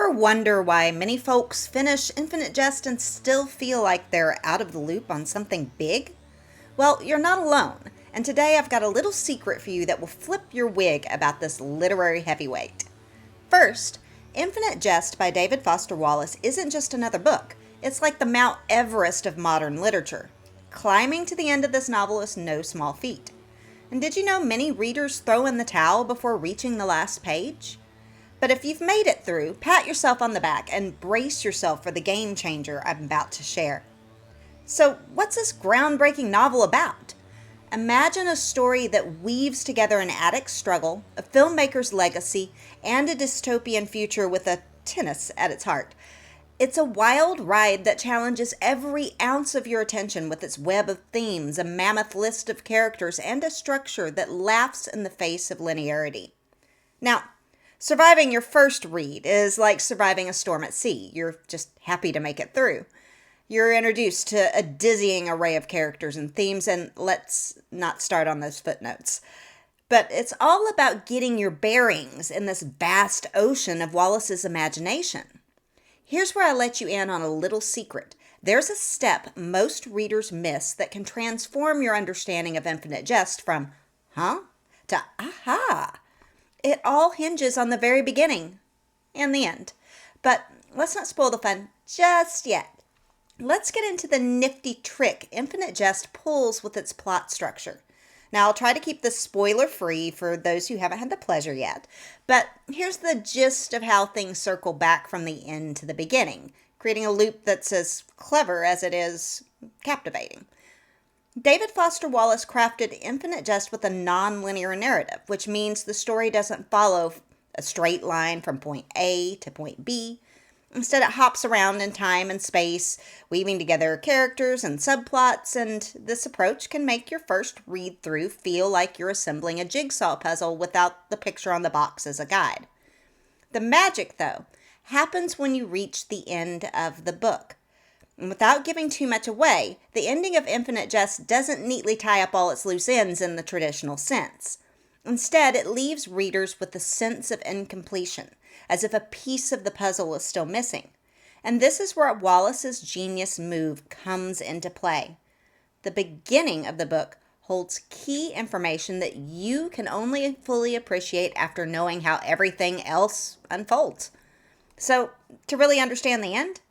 Ever wonder why many folks finish Infinite Jest and still feel like they're out of the loop on something big? Well, you're not alone, and today I've got a little secret for you that will flip your wig about this literary heavyweight. First, Infinite Jest by David Foster Wallace isn't just another book. It's like the Mount Everest of modern literature. Climbing to the end of this novel is no small feat. And did you know many readers throw in the towel before reaching the last page? But if you've made it through, pat yourself on the back and brace yourself for the game changer I'm about to share. So, what's this groundbreaking novel about? Imagine a story that weaves together an addict's struggle, a filmmaker's legacy, and a dystopian future with a tennis at its heart. It's a wild ride that challenges every ounce of your attention with its web of themes, a mammoth list of characters, and a structure that laughs in the face of linearity. Now, surviving your first read is like surviving a storm at sea. You're just happy to make it through. You're introduced to a dizzying array of characters and themes, and let's not start on those footnotes. But it's all about getting your bearings in this vast ocean of Wallace's imagination. Here's where I let you in on a little secret. There's a step most readers miss that can transform your understanding of Infinite Jest from, huh, to aha. It all hinges on the very beginning and the end. But let's not spoil the fun just yet. Let's get into the nifty trick Infinite Jest pulls with its plot structure. Now, I'll try to keep this spoiler-free for those who haven't had the pleasure yet, but here's the gist of how things circle back from the end to the beginning, creating a loop that's as clever as it is captivating. David Foster Wallace crafted Infinite Jest with a non-linear narrative, which means the story doesn't follow a straight line from point A to point B. Instead, it hops around in time and space, weaving together characters and subplots, and this approach can make your first read-through feel like you're assembling a jigsaw puzzle without the picture on the box as a guide. The magic, though, happens when you reach the end of the book. And without giving too much away, the ending of Infinite Jest doesn't neatly tie up all its loose ends in the traditional sense. Instead, it leaves readers with a sense of incompletion, as if a piece of the puzzle is still missing. And this is where Wallace's genius move comes into play. The beginning of the book holds key information that you can only fully appreciate after knowing how everything else unfolds. So, to really understand the end,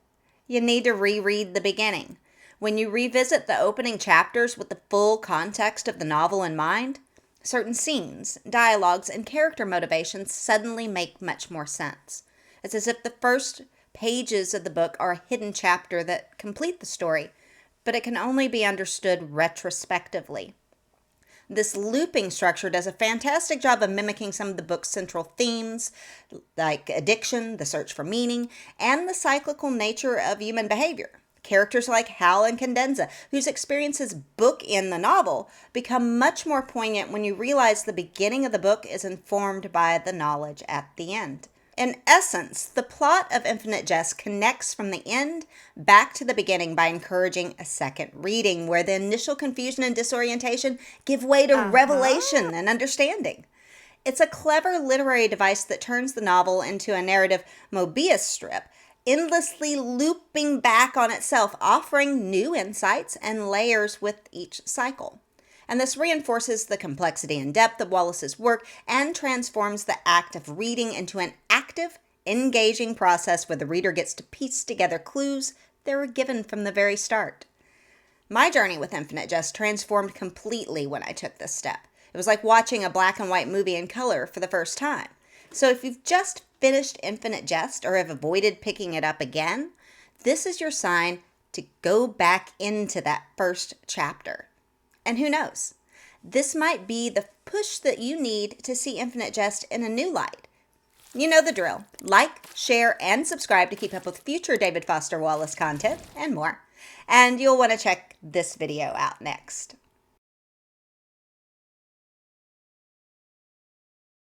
you need to reread the beginning. When you revisit the opening chapters with the full context of the novel in mind, certain scenes, dialogues, and character motivations suddenly make much more sense. It's as if the first pages of the book are a hidden chapter that complete the story, but it can only be understood retrospectively. This looping structure does a fantastic job of mimicking some of the book's central themes, like addiction, the search for meaning, and the cyclical nature of human behavior. Characters like Hal and Cadenza, whose experiences bookend the novel, become much more poignant when you realize the beginning of the book is informed by the knowledge at the end. In essence, the plot of Infinite Jest connects from the end back to the beginning by encouraging a second reading, where the initial confusion and disorientation give way to revelation and understanding. It's a clever literary device that turns the novel into a narrative Mobius strip, endlessly looping back on itself, offering new insights and layers with each cycle. And this reinforces the complexity and depth of Wallace's work and transforms the act of reading into an active, engaging process where the reader gets to piece together clues that were given from the very start. My journey with Infinite Jest transformed completely when I took this step. It was like watching a black and white movie in color for the first time. So if you've just finished Infinite Jest or have avoided picking it up again, this is your sign to go back into that first chapter. And who knows? This might be the push that you need to see Infinite Jest in a new light. You know the drill. Like, share, and subscribe to keep up with future David Foster Wallace content and more. And you'll want to check this video out next.